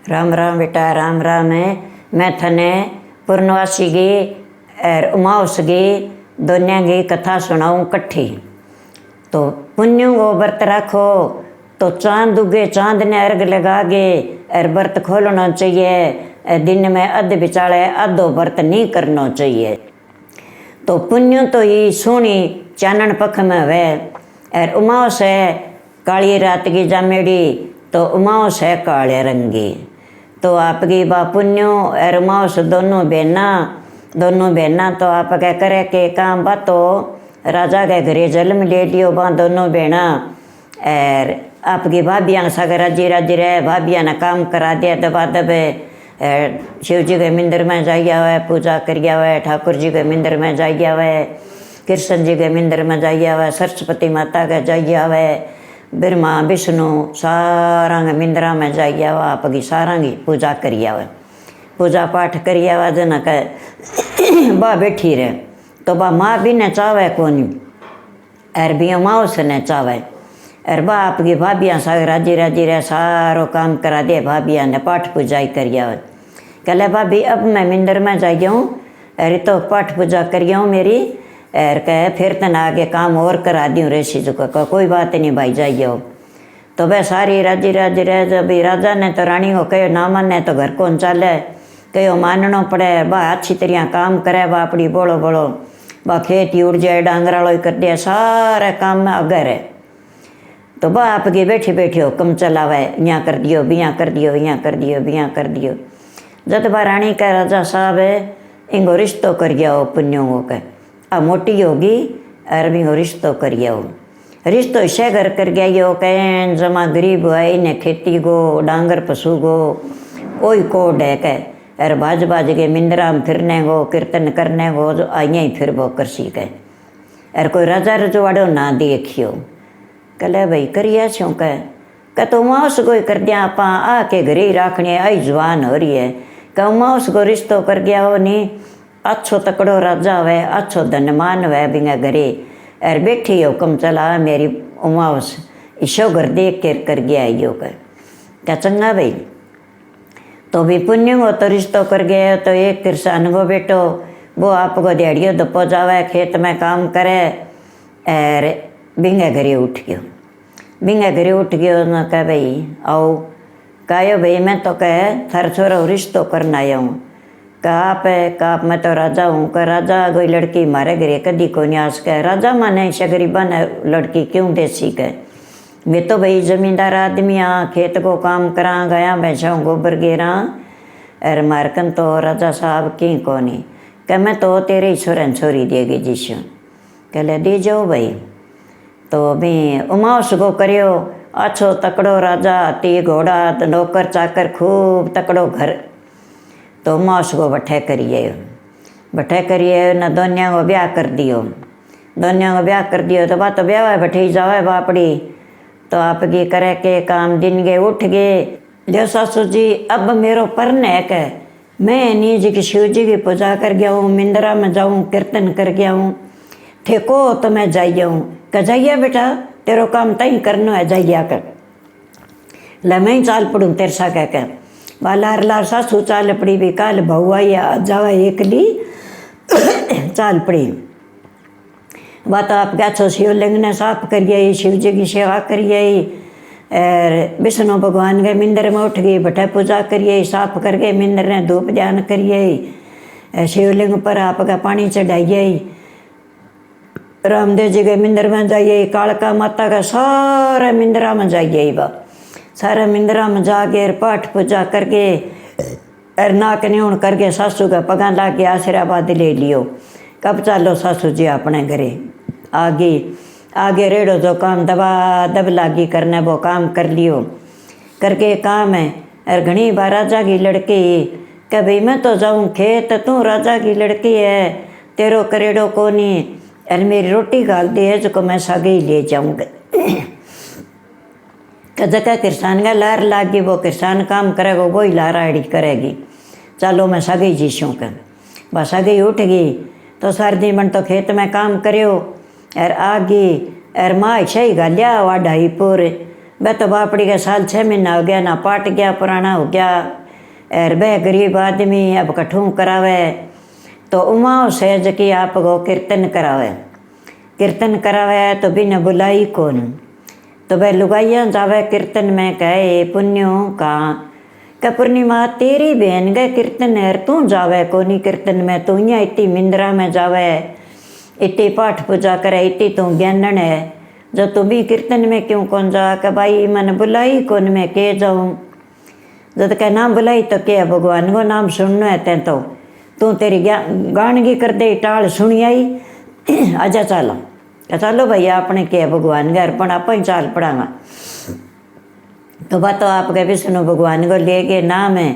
राम राम बेटा, राम राम है। मैं थने पूर्णवासी की और उमावस की दोनों की कथा सुनाऊँ कट्ठी। तो पुण्यों को व्रत रखो तो चांद उगे, चांद ने अर्घ लगा गे और व्रत खोलना चाहिए। दिन में अध बिचाले आधो व्रत नहीं करना चाहिए। तो पुण्य तो ये सोनी चानन पख में वे और उमावस है काली रात की जामेड़ी, तो उमावस है काले रंगी। तो आपकी बा पुण्यो और उमावस दोनों बहना तो आप क्या करे के काम बा तो राजा के घरे जन्म ले लियो बा दोनों बहना। और आपकी भाभियाँ सग राजी रहे, भाभियाँ ने काम करा दिया दबा दबे। शिव जी के मंदिर में जाइया हुआ पूजा करिया हुआ, ठाकुर जी के मंदिर में जाइया हुआ, कृष्ण जी के मंदिर में जाइया हुआ, सरस्वती माता के जाइया हुआ, ब्रह्मा विष्णु सारा के मंदिर में जाइया हुआ, आपकी सारा की पूजा करिया हुआ, पूजा पाठ करिया हुआ। जना कह बा बैठी रहे तो बा माँ भी न चावे कौन और भी अमावस ने चावे। और बा आपकी भाभियाँ साग राजी रहे, सारो काम करा दे। भाभियाँ ने पाठ पूजाई करिया हो। कहले भाभी अब मैं मंदिर में जाइए हूँ, अरे तो पाठ पूजा करिया हूँ मेरी। और कहे फिर तन आगे काम और करा दी हूँ ऋषि जी को। कोई बात नहीं भाई जाइए हो। तो वह सारी राजी रहे। जब राजा ने तो रानी को कहो ना माने तो घर कौन चाले, कहो मानना पड़े। बा अच्छी तरह काम करे, बा अपनी बोलो बा खेती उड़ जाए, डांगरालो कर दिया, सारे काम में अगर है। तो बा आपकी बैठी हुक्म चलावे, यहाँ कर दियो, बियाँ कर दियो, यहाँ कर दियो, बियाँ कर दियो। जब बा रानी का राजा साहब है इनको रिश्तो कर गया हो पुण्यों के, अब मोटी होगी और भी रिश्तो कर गया हो। रिश्तो इसे घर कर गया यो कहें जमा गरीब हुआ इन्हें खेती को डांगर पशु को कोई को डैके और बाज के मिंदरा में फिरने को कीर्तन करने को जो आइया ही फिर वो कर सीखे। और कोई राजा रजवाड़ो ना देखियो। कहले भाई करिया छो कह तो उमावस कोई कर दिया आप आके घरे ही राखनी है, आई जवान हो रही है। कह उमावस को रिश्तो कर गया हो नहीं, अच्छो तकड़ो राजा हुए, अच्छो धनमान हुए बिंगा घरे और बैठी हुक्म चला मेरी उमावस ईशो घर देख कर गया यो क्या चंगा भाई। तो भी पुण्य हो तो रिश्तो कर गया। तो एक किसान को बेटो वो आपको दिहाड़ियों दपो जावे, खेत में काम करे और बिंगे घरे उठ गयो ना कह भाई आओ। कहो भाई मैं तो कहे थार छोरा रिश्तो करना आया हूँ। आप मैं तो राजा हूँ। कह राजा कोई लड़की मारे घरे कदी को नहीं आस। कह राजा माने ऐसे गरीबा ने लड़की क्यों देसी। कह मैं तो भाई जमींदार आदमी हाँ, खेत को काम करा गया भैंसा गोबर गेरा और मारकन तो राजा साहब की को नहीं। कह मैं तो तेरे ही छोरन छोरी देगी जीशु। कहले दे जाओ भाई। तो भी उमावस को करियो अच्छो तकड़ो राजा, ती घोड़ा नौकर चाकर खूब तकड़ो घर। तो उमावस को बठे करिए न दोनिया को ब्याह कर दियो। तो बात तो ब्याह बैठे ही जावे बापड़ी। तो आपकी करे के काम दिन के उठ गए। लियो सासू जी अब मेरो परने है कह मैं नी जी की शिव जी की पूजा कर गया हूँ, मिंदरा में जाऊँ कीर्तन कर गया हूँ, ठेको तो मैं जाइए हूँ। कह जाइए बेटा तेरो काम तई करना है, जाइया कर। ले मैं ही चाल पड़ूँ तेरे सा कह लार सासू चाल पड़ी भी काल बहुआ या जावा एकली चाल पड़ी। बात आप क्या छो शिवलिंग ने साफ करिए, शिव जी की सेवा करिए और विष्णु भगवान के मंदिर में उठ गई बठे पूजा करिए, साफ करके मंदिर ने धूप ध्यान करिए, शिवलिंग पर आपका पानी चढ़ाइए, रामदेव जी के मंदिर में जाइए, कालका माता का सारे मंदिरा में जाइए। बा सारे मंदिरा में जाके पाठ पूजा करके और नाक न्यूण करके सासू का पगा ला के आशीर्वाद ले लियो। कब चालो सासू जी अपने घरे आगे रेड़ो जो काम दबा दब लागी करने वो काम कर लियो। करके काम है और घनी बार राजा की लड़की कह भाई मैं तो जाऊँ खेत, तू राजा की लड़की है तेरो करेड़ो को नहीं और मेरी रोटी गाल दे है जो मैं सागे ही ले जाऊँगा। जगह किसान का लार लागी, वो किसान काम करेगा वही लारा अड़ी करेगी। चलो मैं सागे जीशूँ कर बस आगे उठ गई। तो सर्दी मन तो खेत में काम करियो और आगे और माँ सही गालिया वा ढाई पूर वह तो बापड़ी का साल 6 महीना हो गया, ना पाट गया, पुराना हो गया। और वह गरीब आदमी अब कठू करावे तो उमा सहज की आप गो कीर्तन करावे। कीर्तन करावे तो बिना बुलाई कौन, तो वह लुगाइया जावे कीर्तन में कहे पुण्यों का पूर्णिमा तेरी बहन गए कीर्तन है, तू जावे कोनी कीर्तन में, तू यहाँ इतनी मिंद्रा में जावे, इतनी पाठ पूजा करे, इतनी तू ज्ञानन है, जो तू भी कीर्तन में क्यों कौन जा। कि भाई मन बुलाई कौन मैं के जाऊँ, जब कह नाम बुलाई तो क्या भगवान को नाम सुनना है तें तो तू तेरी गानगी कर दे टाल सुनी आई आजा चलो। चलो भैया अपने के भगवान के अर्पण आप ही चाल पड़ागा। तो बात तो आपके विष्णु भगवान को ले गए नाम है,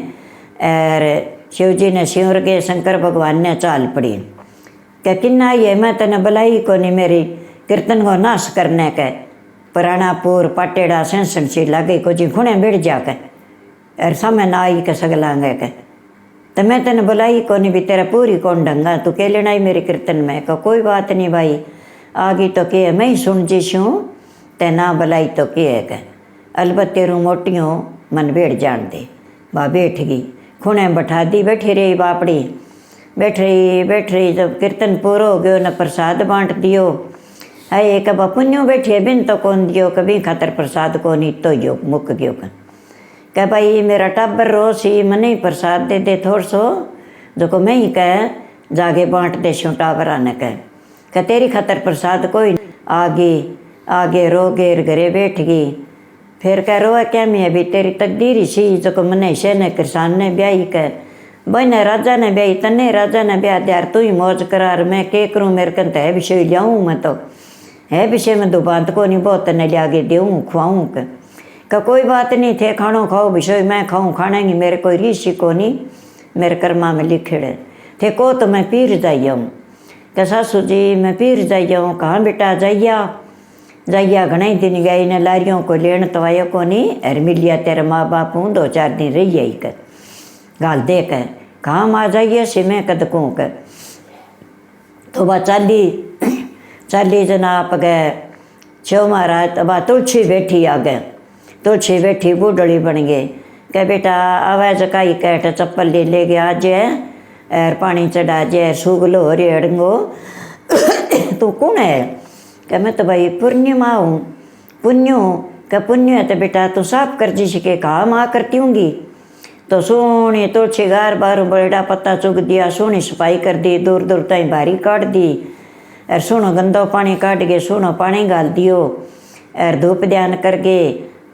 और शिव जी ने सिंवर के शंकर भगवान ने चाल पड़ी। क्या किन्ना ये मैं तेने बुलाई को नहीं मेरी कीर्तन को नाश करने के, पुरानापुर पाटेड़ा सेंसन सी लागे को जी खुणे बिड़ जाके और समय ना आई के सगलांगे के, तो मैं तेने बुलाई को नहीं भी तेरा पूरी कौन ढंगा, तू के लेना ही मेरे कीर्तन में। को कोई बात नहीं भाई, आगी तो के मैं ही सुन जीशूँ, ते ना बुलाई तो के है, अलबत् तेरू मोटियों मन बैठ जान दे। बा बैठ गई, खुणे बैठा दी, बैठी रही बापड़ी, बैठ रही जब कीर्तन पूरा हो गयो न प्रसाद बांट दियो। है कब पुण्यों बैठिए बिन तो कौन दियो, कभी खातर प्रसाद को नहीं तो यो मुक गयो। कह भाई मेरा टाबर रोज ही मन ही प्रसाद दे दे थोड़ सो, जो को मैं ही कह जागे बांट दे शूँ टाबरा ने कह तेरी खातर प्रसाद कोई। आगे रो गेर घरे बैठ गई, फिर कह रोआ क्या मैं अभी तेरी तकदीर सी, जो को मने शे ने किसान ने ब्याही कह बहने राजा ने ब्याही तने राजा ने ब्याह द्यार तू ही मौज करार, मैं के करूँ मेरे कन तो है विषय लियाऊँ, मैं तो है विषय में दो बात को नहीं बहुत तने लिया के देऊँ खुआऊँ का कोई बात नहीं थे खानो खाओ विषय मैं खाऊँ खानेंगी, मेरे कोई ऋषि को नहीं मेरे कर्मा में लिखेड़े थे को तो मैं पीर जाइया हूँ। क्या सासू जी मैं पीर जाइया हूँ, कहाँ बेटा जाइया घने दिन गई ने लारियों को लेन तो आयो को नहीं, और मिलिया तेरे माँ बाप हूँ 2-4 दिन रही आई कर गाल दे कर कहाँ माँ जाइए से मैं कदकों कर। तो वह चाली जनाब गए शिव महाराज, तो वह तुलसी बैठी आ गए, तुलसी बैठी बूढ़ड़ी बन गए। कह बेटा आवाज काई कैट चप्पल ले गया जे और पानी चढ़ा जे सूगलो हरी अड़ंगो तू कौन है। कह मैं तो भाई पूर्णिमा हूँ, पुण्यों क्या पुण्य है तो बेटा तू साफ कर जी सके, कहा माँ करती हूँगी। तो सोनी तुलसी गार बारू बड़ा पत्ता चुग दिया, सोनी सफाई कर दी, दूर दूर तई भारी काट दी, और सोनो गंदो पानी काट के सोनो पानी गाल दियो, और धूप ध्यान कर गए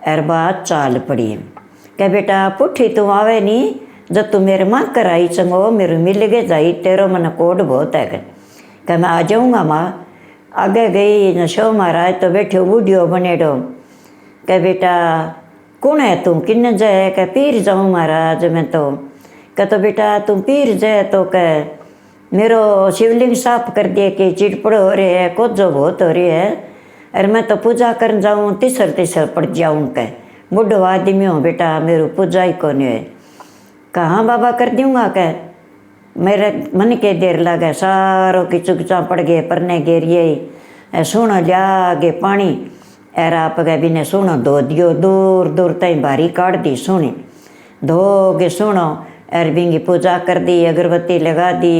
और बात चाल पड़ी। कह बेटा पुठी तू आवे नहीं, जब तू मेरे माँ कर आई चंगो मेरे मिल गए जाई, तेरो मन कोड बहुत है। कह मैं आ जाऊँगा माँ। आगे गई न शिव महाराज तो बैठो बूढ़ियो बनेडो। कह बेटा कौन है तू किन्न जाए। कह पीर जाऊँ महाराज मैं तो। कह तो बेटा तुम पीर जाए तो कह मेरो शिवलिंग साफ कर दिए कि चिड़पड़ हो रही है, कोजो बहुत हो रही है, और मैं तो पूजा कर जाऊँ तीसर पड़ जाऊँ। कह बुढ़ो आदमी हो बेटा मेरू पूजा ही कौन है। कहाँ बाबा कर दूँगा। कह मेरे मन के देर लगे सारों की चुगचा पड़ गए परने गेरिए सुनो लिया गे पानी, एर आप गए भी ने सुनो धो दियो, दूर दूर तई भारी काट दी सोनी धो गे सुनो, एर बिंगी पूजा कर दी, अगरबत्ती लगा दी,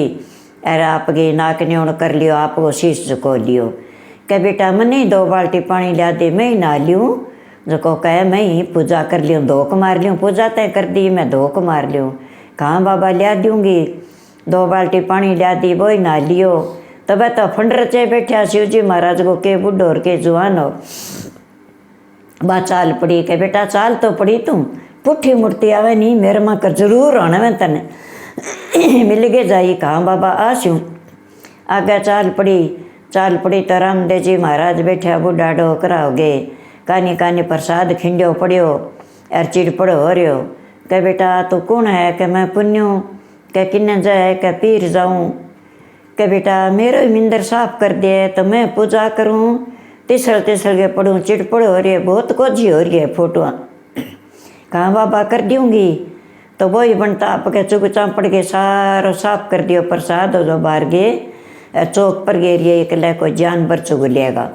एर आप गे नाक न्योण कर लियो, आपको शीश झुको लियो। कह बेटा मैं नहीं 2 बाल्टी पानी लिया दे, मैं ही ना लियूँ। जो को कहे मैं ही पूजा कर लियूँ, धोक मार लियूँ, पूजा तय कर दी मैं धोक मार लियूँ। कहाँ बाबा लिया दूँगी, 2 बाल्टी पानी लिया दी वो ही ना लियो। तब तो फंड रचे बैठा शिव जी महाराज को के बुढ़ो और के जुआन हो। बा चाल पड़ी। के बेटा चाल तो पड़ी तू, पुठी मुड़ती आवे नहीं, मेरे माँ कर जरूर आना मैं तने मिल गए जाई। कहाँ बाबा आशूँ। आगे चाल पड़ी तो रामदेव जी महाराज बैठा बूढ़ा डोकरा हो गए, कानी प्रसाद खिंडियो पड़ियो और चिड़पड़ो हो रहो। कह बेटा तू कौन है। कि मैं पुण्यों। कह किन्ने जाए। कह पीर जाऊँ। कह बेटा मेरो ही मिंदर साफ कर दे तो मैं पूजा करूँ, तीसर के पढ़ूँ, चिड़पड़ हो रही है, बहुत कोजी हो रही है फोटोआँ। कहाँ बाबा कर दूँगी। तो वही बनता आपके चुग चापड़ के सारो साफ कर दियो, प्रसाद हो जो बाहर गए चौक पर गे रही है, एक ले कोई जानवर चुग लेगा।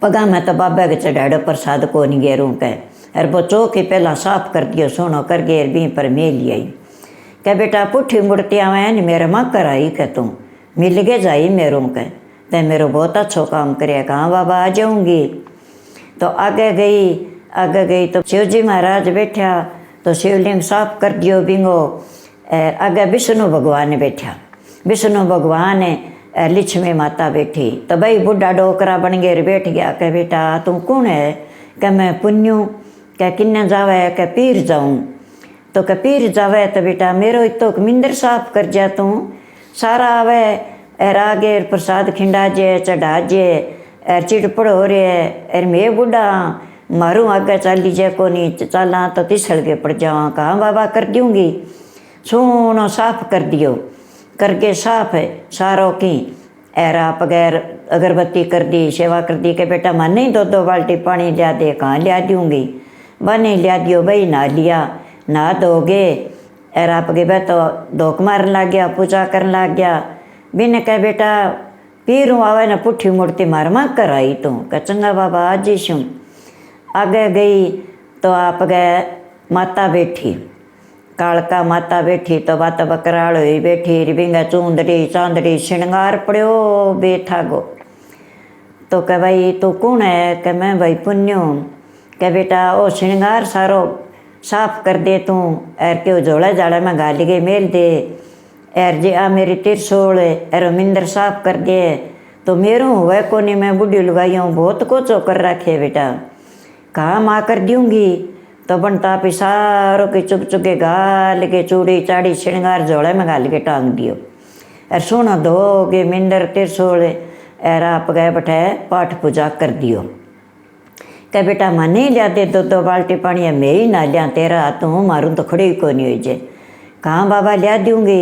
पगा मैं तो बाबा के चढ़ाड़ो प्रसाद को नहीं गेरूँ कह अरे वो चौक ही पहला साफ कर दियो सोनो कर गे भी पर मेल आई कह बेटा पुठी मुड़ती आवे न मेरे माँ कर आई कह तू मिल के जाई मेरो कह ते मेरो बहुत अच्छो काम करे कहाँ बाबा आ जाऊँगी। तो आगे गई तो शिव जी महाराज बैठा तो शिवलिंग साफ कर दियो बिंगो। आगे विष्णु भगवान बैठा, विष्णु भगवान लक्ष्मी माता बैठी। तो भाई बुढ़ा डोकरा बन गए बैठ गया कह बेटा तू कौन है कह मैं पुन्यू कह किन्ने जावे कह पीर जाऊँ। तो कह पीर जावे तो बेटा मेरो तो मिंदर साफ कर जा तू सारा आवे एर आगे प्रसाद खिंडा जे चढ़ा जे एर चिड़पड़ हो रहे एर मैं बुढ़ा मारूँ आगे चाली जे को नहीं चाला तो तिसड़ के पड़ जावा। कहाँ बाबा कर दूँगी सोनो साफ कर दियो करके साफ है सारों की एर आप गैर अगरबत्ती कर दी सेवा कर दी के बेटा मैं नहीं दो बाल्टी पानी लिया दे कहाँ लिया दूँगी बने लिया दियो भाई नहा लिया नहा दोगे एर आप गए तो धोक मारन लग गया पूजा करन लग गया बिन कह बेटा पीरूँ आवे न पुठी मुड़ती मार माँ कर आई तू कह चंगा बाबा आज ही शूँ। आगे गई तो आप गए माता बैठी कालका माता बैठी तो बात बकराल हुई बैठी रिबिंगा चूंदड़ी चांदड़ी श्रृंगार पड़ो बेथागो। तो कह भाई तू कौन है कह मैं भाई पुण्यो कह बेटा ओ श्रृंगार सारो साफ कर दे तू एर क्यों झोला झाड़ा में गाली गई मेल दे एर जे आ मेरी तिरसोल एर मिंदर साफ कर दे। तो मेरो हुआ को नहीं मैं बुढ़ी लुगाई हूँ बहुत को चौकर रखे बेटा कहाँ माँ कर दूँगी। तो बनता पे सारों के चुक चुके गाल के चूड़ी चाड़ी श्रृंगार झोले में गाल के टांग दियो एर सोना धोगे मिंदर तिरसोल एर आप गए बैठे पाठ पूजा कर दियो। कह बेटा मैं नहीं लिया दे दो बाल्टी पानी मैं ही ना लिया तेरा हाथ हूँ मारूँ तो खड़ी को नहीं हुई जे कहाँ बाबा लिया दूँगी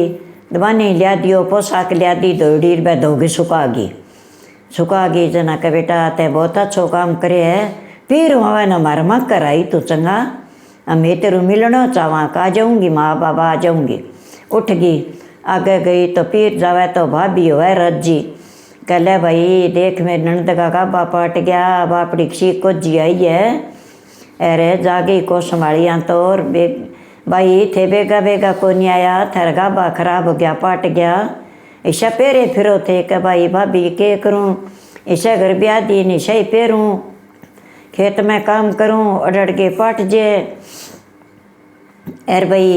दबानी लिया दियो पोशाक लिया दी दौड़ी रुपये धोगी सुखा गई जना कह बेटा ते बहुत अच्छो काम करे है फिर वहाँ न मार माँ कर आई तू चंगा मैं तेरू मिलना चाहवा का जाऊँगी माँ बाबा आ जाऊँगी। उठ गई आगे गई तो फिर जावे तो भाभी हो रज्जी कह ले भाई देख मेरे ननद का गाबा पट गया बापड़ी सी को जी आई है अरे जागी को संभालिया तो और भाई थे बेगा को नहीं आया थारा गाबा खराब हो गया पट गया ऐसा पेरे फिरो थे कि भाई भाभी के करूँ ऐसा घर ब्याह दी नहीं सही पेरूँ खेत में काम करूँ अड़ड़ के पट जे एर भाई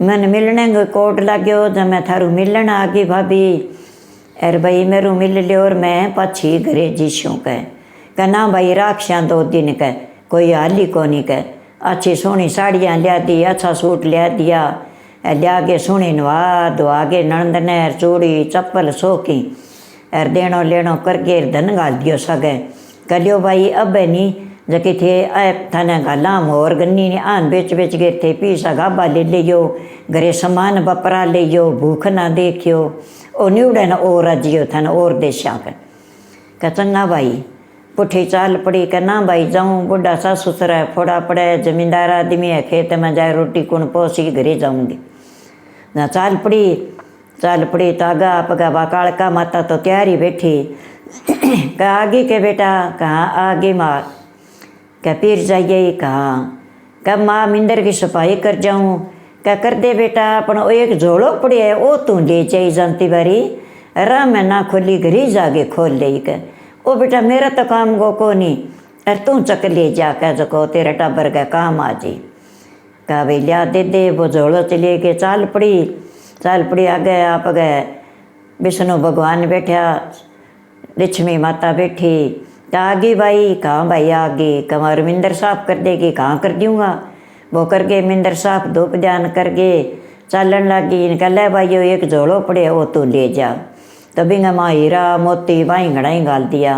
मन मिलने कोट लाग्यो जब मैं थारू मिलन आ गई भाभी एर भाई मेरू मिल लियो और मैं पाछी घरे जीशूँ कह ना भाई राखियाँ 2 दिन कह कोई हाली को नहीं कह अच्छी सोहनी साड़ियाँ लिया दी अच्छा सूट लिया दिया लिया के सोहनी नवा धोआ के नंद ने चूड़ी चप्पल सोखी एर देनो लेनो करके धन गाल दियो सगे कह लियो भाई अब नहीं जबकि थे थाने गाला मोर गन्नी ने आन बेच गए थे पीसा गाबा ले लियो घरे सामान बपरा लियो भूख ना देखियो ओ न्यूड़े न और रजियो था न और देशा का चंगा भाई पुठी चाल पड़ी का ना भाई जाऊँ बुढ़ा सास ससुर है फोड़ा पड़े जमींदार आदमी है खेत में जाए रोटी कौन पोसी घरे जाऊँगी ना चाल पड़ी तो आगा पगा बाकाल का माता तो तैयारी बैठी कहा आगे के बेटा कहाँ आगे माँ क्या पीर जाइए कहाँ कब माँ मिंदर की सफाई कर जाऊँ क्या कर दे बेटा अपन वो एक झोलो पड़ी है वो तू ले जाई जानती बारी अरे मैं ना खोली घरी जाके खोल ले कर ओ बेटा मेरा तो काम को नहीं अरे तू चक ले जा कह जको तेरे टाबर का काम आ जी कहा भाई लिया दे वो झोलो चले के चाल पड़ी आगे आप गए विष्णु भगवान बैठा लक्ष्मी माता बैठी आगे भाई कहाँ भाई आगे कमर मिंदर साफ कर देगी कहाँ कर दूँगा वो करके मिंदर साफ धूप ध्यान करके चलन लगी इनका ले भाई यो एक झोलो पड़े वो तू ले जा तभी माँ हीरा मोती भाई घड़ाई गाल दिया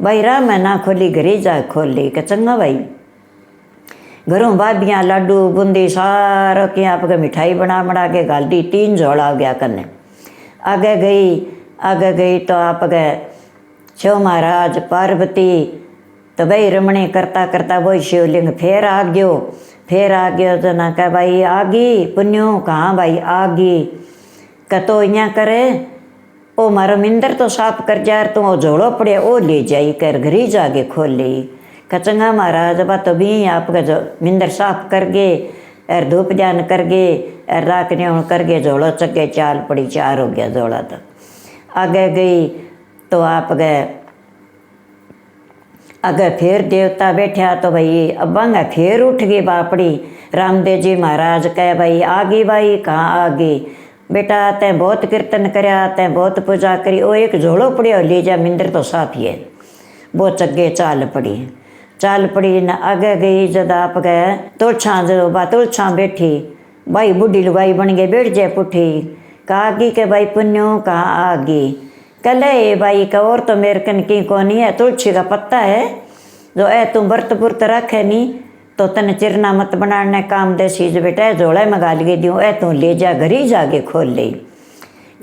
भाई रा मैं ना खोली घरे जा खोल ली का चंगा भाई घरों भाभियाँ लाडू बूंदी सारा के आपके मिठाई बना के गाल दी 3 झोला आ गया करने आगे गई तो आप गए शिव महाराज पार्वती तो भाई रमणी करता वही शिवलिंग फिर आ गयो तो ना कह भाई आगी पुण्यो कहाँ भाई आगी कह तो यहाँ करे ओ मारो मिंदर तो साफ कर जा तू वो झोड़ो पड़े ओ ले जाई कर घरी जाके खोल ली। चंगा महाराज बा तो भी आपका जो मिंदर साफ कर गे और धूप जान कर गे और राख न्यूण कर गे झोड़ो चगे चाल पड़ी 4 हो गया झोड़ा। तो आगे गई तो आप गए अगर फिर देवता बैठा तो भाई अब्बांगा फिर उठ गई बापड़ी। रामदेव जी महाराज कहे भाई आ गई भाई कहाँ आ गई बेटा तैं बहुत कीर्तन करया तैं बहुत पूजा करी वो एक झोड़ो पड़ियो ले जा मिंदर तो साफ ही है। वो चगे चाल पड़ी न आगे गई जब आप गए तुलछा जो बा तुलछा बैठी भाई बूढ़ी लुगाई बन गई बैठ जाए पुठी कहा की के भाई पुण्यो कहाँ आ गई कल है भाई का और तो मेरे कन की कोनी है तुलसी का पत्ता है जो है तुम व्रत पुरत रखे नहीं तो तन चिरना मत बनाने काम दे चीज बेटा झोला में गाल के दूँ ए तू ले जा घरी जाके खोल ले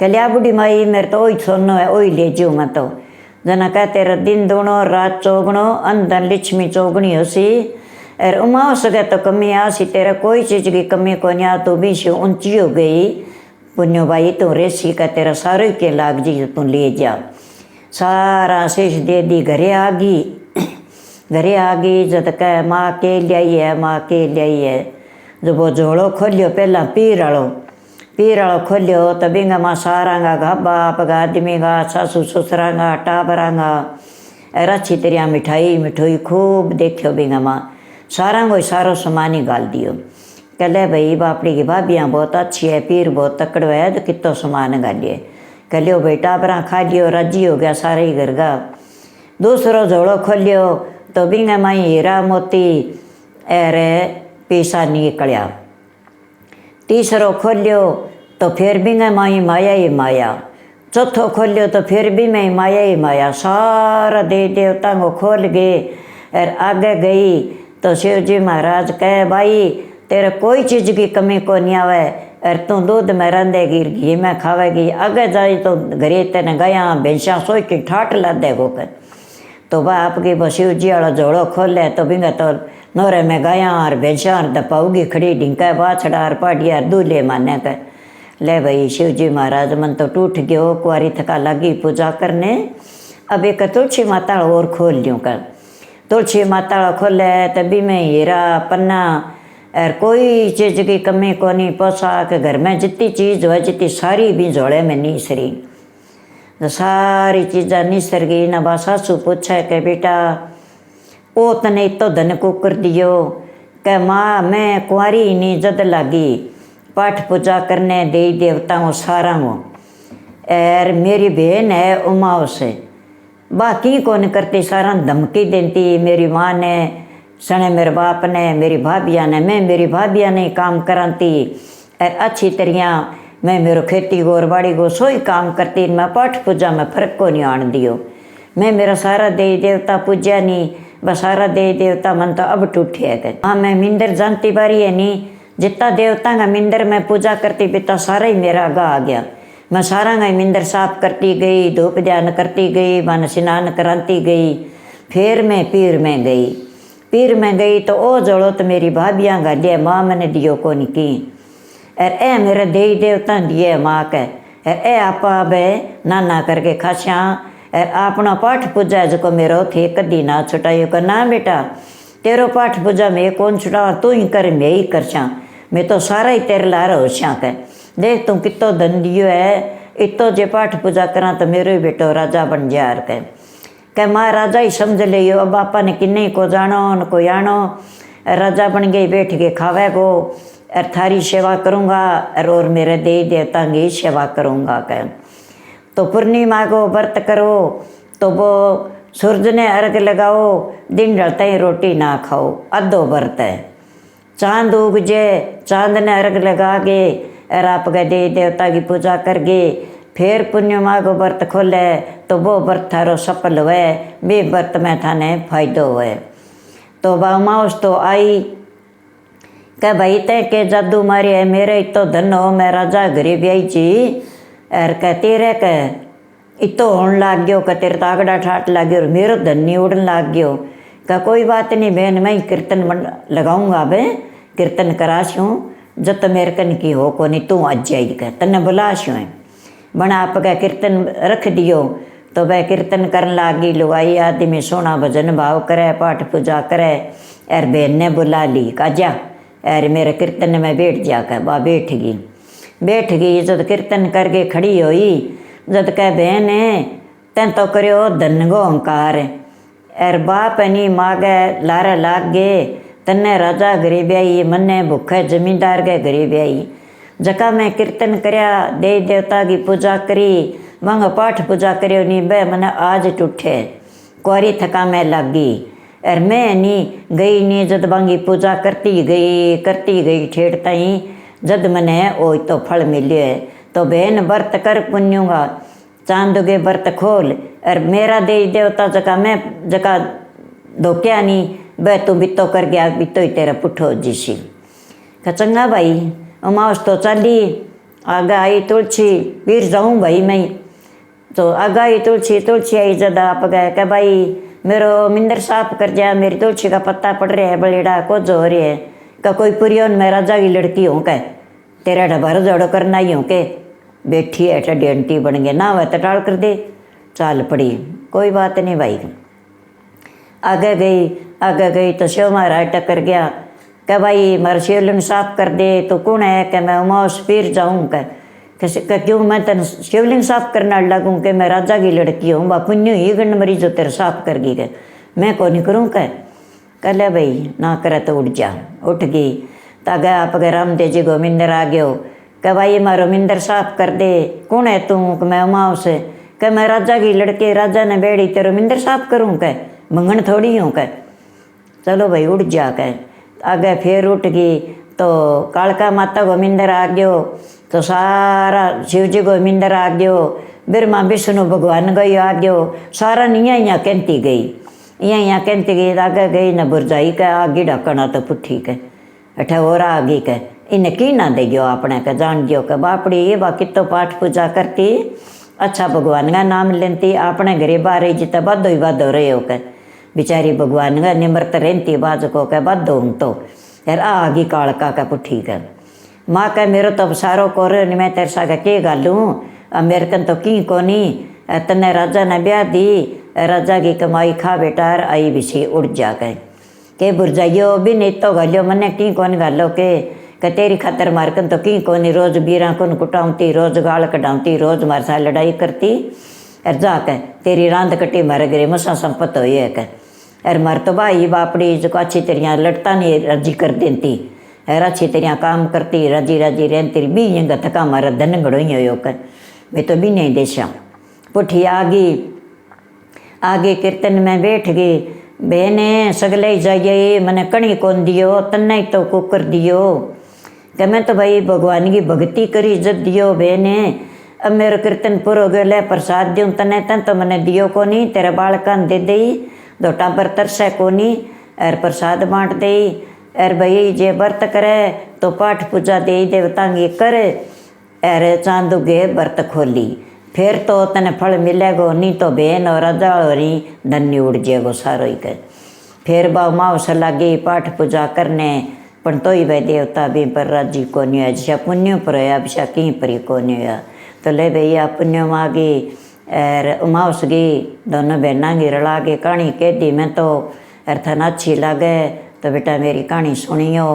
कलिया बुढ़ी माई मेरे तो वही सोनो है वही ले जाऊँ मैं तो जना कह तेरा दिन दोनों रात चौगणो अंदर लक्ष्मी चौगनी होसी और उमा हो सके तो कमी आसी तेरा कोई चीज़ की कमी को नहीं आ तू भी से ऊंची हो गई पुण्यो भाई तू रेसी का तेरा सारे के लाग जी तू ले जा सारा शेष दे दी घरे आ गई जब कह माँ के लियाई है जब वो झोड़ो खोलियो पहला पीर वालो खोलियो तो बिंगा माँ सारांगा गा बाप गा आदमी गा सासू ससुरांगा टाबरांगा और अच्छी तरह मिठाई खूब देखियो बिंगा माँ सारा सारो सामान ही गाल दियो कले भाई बापड़ी की भाभियाँ बहुत अच्छी है पीर बहुत तकड़ो है तो कितो सामान गालिए कलियो भाई टाबरा खा लियो राजी हो गया सारे ही घर का। दूसरो झोड़ो खोलियो तो बिंगा माई हीरा मोती अरे पैसा निकलिया। तीसरो खोलियो तो फिर बिंगा माई माया ही माया। चौथो खोलियो तो फिर भी मैं माया ही माया सारा देवता को खोल गए और आगे गई तो शिव जी महाराज कहे भाई तेरे कोई चीज़ की कमी को नहीं आवे और तू दूध में रंधेगी घी में खावेगी आगे जाए तो घरे तेने गया भैंसा सोच की ठाट ला देगो कर तो वह आपकी वो शिव जी वाला झोड़ो खोले तो बिंगा तो नोरे में गया और भैंसा और दपाऊगी खड़ी ढिंका बाछड़ा और पाड़िया दूल्हे माने कर ले भाई शिव जी महाराज मन तो टूट गयो कुआरी थका लगी पूजा करने। अब एक तुलसी माता और खोल लियो कर तुलसी माता खोले तभी में हीरा पन्ना और कोई चीज़ की कमी को नहीं पोशाक घर में जितनी चीज़ हो जितनी सारी भी झोड़े में नीसरी तो सारी चीज़ा निसर गई ना बा सासू पूछे के बेटा ओ तने तो धन को कर दियो के माँ मैं कुंवारी ही नहीं जद लागी पाठ पूजा करने देवी देवताओं सारा हो और मेरी बहन है उमाओ से बाकी कौन करती सारा धमकी देती मेरी माँ ने सने मेरे बाप ने मेरी भाभिया ने मैं मेरी भाभिया ने काम कराती और अच्छी तरह मैं मेरो खेती गोरबाड़ी को सोई काम करती मैं पाठ पूजा में फर्क को नहीं आन दियो मैं मेरा सारा देवी देवता पूजा नहीं बस सारा देवी देवता मन तो अब टूटे है। हाँ मैं मिंदर जानती बारी है नहीं जितना देवता का मिंदर में पूजा करती पिता सारा ही मेरा आगा आ गया मैं सारा का मिंदर साफ करती गई धूप ध्यान करती गई मन स्नान कराती गई। फिर मैं पीर में गई तो ओ जोड़ो तो मेरी भाभियाँ गा दिया माँ मैंने दियो को नहीं की और ए मेरे देवी देवता दिए माँ के और ए आपा बे नाना करके खास्या और अपना पाठ पूजा जो मेरो थे कदी ना छुटाइयो कर ना बेटा तेरो पाठ पूजा में कौन छुटावा तू ही कर मैं ही कर छा मैं तो सारा ही तेरे ला रहा होश्या के देख तू कितो धन दियो है इतो जे पाठ पूजा करा तो मेरो ही बेटो राजा बन जा के माँ राजा ही समझ लियो अब बापा ने किन्ने को जानो न को आनो राजा बन गई बैठ के खावे को और थारी सेवा करूँगा और मेरे देवी देवता की सेवा करूँगा कह तो पूर्णिमा को व्रत करो तो वो सूरज ने अर्घ लगाओ दिन ढलते ही रोटी ना खाओ अद्धो व्रत है। चांद उगजे चांद ने अर्घ लगा के और आप गए देवी देवता की पूजा कर गए फिर पूर्णिमा को व्रत खोले तो वो व्रत थारो सफल हुए वे व्रत में थाने फायदो हुए। तो बामाउस तो आई कह भाई तय के जादू मारी है मेरे तो धन हो मैं राजा घरे ब्याई जी और कहते रह कह इतो होने लाग गयो कह तेरे तागड़ा ठाट लाग गयो मेरो धन नहीं उड़न लाग गयो कह कोई बात नहीं बहन मैं कीर्तन लगाऊंगा बे कीर्तन कराशूँ जब तो मेरे कन की हो को नहीं तू आज जाएगी कह तन्ने बुलाशूँ है बना आपका कीर्तन रख दियो। तो वह कीर्तन करने लागी। लुगाई आदमी सोना भजन भाव करे, पाठ पूजा करे। और बहन ने बुला ली, काजा अरे मेरे कीर्तन में बैठ जा कर। बा बैठ गई। जब कीर्तन करके खड़ी हुई, जब कह बहन तैन तो करो धन गो ओंकार। और बाप नहीं मागे लारे लाग गए, तन्ने राजा घरे ब्याई, मन्ने भूखे जमींदार के घरे ब्याई। जका मैं कीर्तन करया, देवी देवता की पूजा करी, वंग पाठ पूजा करियो नी बे मने आज टूटे कुआरी थका मैं लागी। और मैं नी गई नी, जद बांगी पूजा करती गई ठेठ ताई, जद मने ओ तो फल मिले। तो बहन व्रत कर पुण्यूंगा, चांद के व्रत खोल। और मेरा देवी देवता जका धोक्या नी बे तू बितो कर गया, बितो ही तेरा पुठो जिसी। कहा चंगा भाई, अमावस तो चली, आगे आई तुलसी, फिर जाऊँ भाई मैं। तो आगे आई तुलसी आई, जद आप गए कह भाई मेरो मिंदर साफ कर जा, मेरी तुलसी का पत्ता पड़ रहा है बलेड़ा को जो हो रही है। का कोई पुरियोन मैं राजा की लड़की हूँ कह, तेरा ढबार जोड़ो करना ही हूँ के। बैठी है टडी अंटी बन गए ना, वह तो टाल कर दे। चाल पड़ी, कोई बात नहीं भाई। आगे गई तो शिव महाराज टक्कर गया। कह भाई मारा शिवलिंग साफ कर दे। तो कौन है? कि मैं उमास फिर जाऊँ। कह क्यों मैं तेन शिवलिंग साफ करना लगूँ? कि मैं राजा की लड़की हूँ, बा पुण्य ही गंड मरी जो तेरे साफ कर गई। कह मैं कौन नहीं करूँ। कह ले भाई ना करे तो उठ जा। उठ गई तो आगे आप गए रामदेव जी गोविंदर आ गयो। कह भाई मारो मिंदर साफ कर दे। कौन है तू? मैं उमास। कह मैं राजा की लड़की, राजा ने बेड़ी तेरो मिंदर साफ करूँ। कह मंगन थोड़ी हूँ। कह चलो भाई उठ जा। कह आगे फिर उठ गई तो कालका माता गोविंदर आ गयो। तो सारा शिव जी गोविंदर आ गयो, ब्रह्मा विष्णु भगवान गई आ गयो। सारा यहाँ कहती गई, यहाँ कहती गई। आगे गई न बुरजाई कह आगे ढकना तो पुठी कह अठे और आगे कह इन्हें की ना दे गयो अपने कह जान दियो। कह बापड़ी ये बाकी तो पाठ पूजा करती, अच्छा भगवान का नाम लेती, अपने घरे बाहर जितना बाधो ही बाधो रहे हो। कह बेचारी भगवान का निमृत रहती बाज को। कह बाधो हूँ तो यार आगी कालका का पुठी कह माँ कह मेरो तो सारो कोर मैं तेरे सा के गालूँ, मेरे कन तो की कोनी। तने राजा ने ब्याह दी, राजा की कमाई खा बेटा आई बिछी उड़ जा। के बुरजाइयो भी नहीं तो गालो मने की कौन गालो के तेरी खातर मारकन तो की कोनी। रोज बीरा कौन कुटाऊँती, रोज गाल कटाऊँती, रोज मारे साथ लड़ाई करती। और जा कह तेरी रांद कटी मारे गरे मसा संपत हो है। कह और मर तो भाई बापड़ी जो अच्छी तरह लड़ता नहीं राजी कर देती, है अच्छी तरह काम करती, राजी रहती भी यंग थका मारा धन घड़ो ही हो। कर मैं तो भी नहीं देशा। पुठी आगे कीर्तन में बैठ गई। बहने सगले जाइए मने कणी कौन दियो, तन्ने तो कुकर दियो। कि मैं तो भाई भगवान की भक्ति करी इज्जत दियो बहने। अब मेरा कीर्तन पूरा हो गया, प्रसाद दूँ तने तन तो मैंने दियो को नहीं, तेरे बालकान दे दई दो टाबर तरसे को नहीं। और प्रसाद बांट दई। और भाई जे व्रत करे तो पाठ पूजा दे देवता की करे। और चांदू गे व्रत खोली फिर तो तने फल मिलेगो, नहीं तो बहन और राजा और धन्य उड़ जाएगो सारो ही। कह फिर बाव मावस लगी पाठ पूजा करने, पण तो ही भाई देवता भी पर राजी को नहीं हुआ। जिसा पुण्य पर होया बिसा कहीं पर ही को नहीं हुआ। तो ले भैया पुण्य मांगी और उमावस गई, दोनों बहना की रला के कहानी कह दी मैं तो। अर्थन अच्छी लगे तो बेटा मेरी कहानी सुनियो,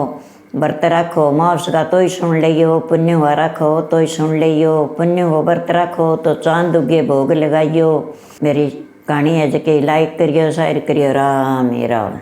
व्रत रखो उमावस का तो ही सुन लियो, पुण्य हुआ रखो तो ही सुन लियो, पुण्य हो व्रत रखो तो चांद उगे भोग लगाइयो। मेरी कहानी है जके लाइक करियो, शेयर करियो। राम राम।